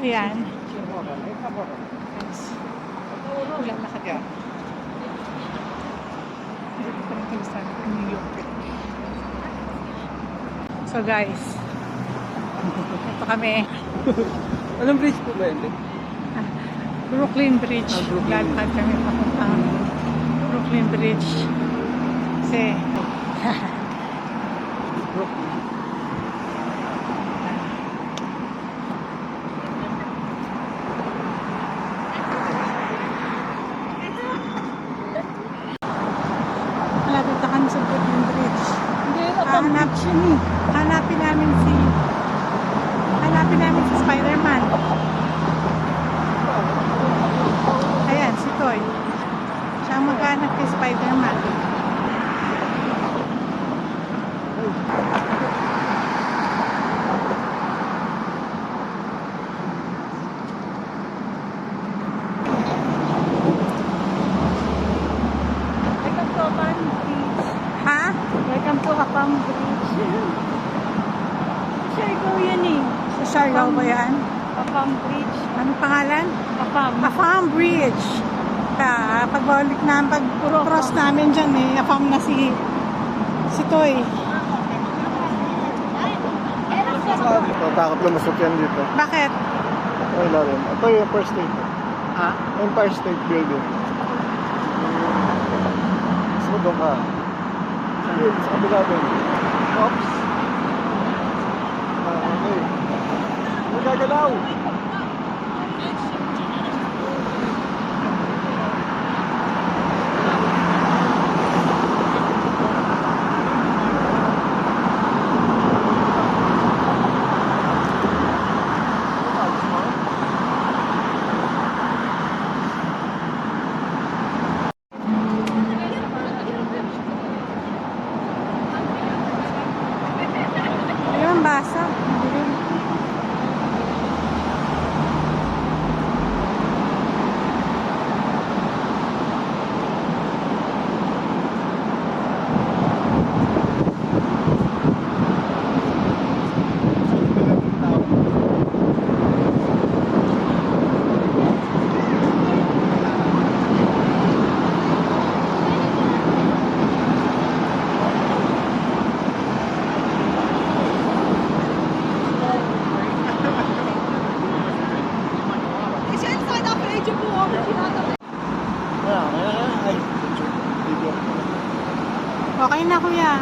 ayan. Ulan na ka dyan. Dito pa rin kami sa New York. So guys, ito kami. Anong bridge po ba yun? Brooklyn Bridge. Brooklyn. Lalakad kami papuntang Brooklyn Bridge. Kasi Brooklyn. malapit na kami sa Brooklyn Bridge. Hindi, Hanapin namin si Spider-Man. Ayan, si Toy. Siya ang maghanap kay Spider-Man. Welcome to Apam Bridge. Ha? Welcome to Apam Bridge. Siargao yan eh. Sa Siargao ba yan? Apam Bridge. Anong pangalan? Apam. Afam Bridge. Pagbalik na, pag-cross namin dyan eh, Afam na si Toy. Takot lumusot yan dito. Bakit? Ay, lalim. Ito yung Empire State. Ha? Empire State Building. Gusto mo doon ka? Sige, sa kabila doon. Oops! Okay. Nagagalaw! Ayun, basa. Okay na kuya.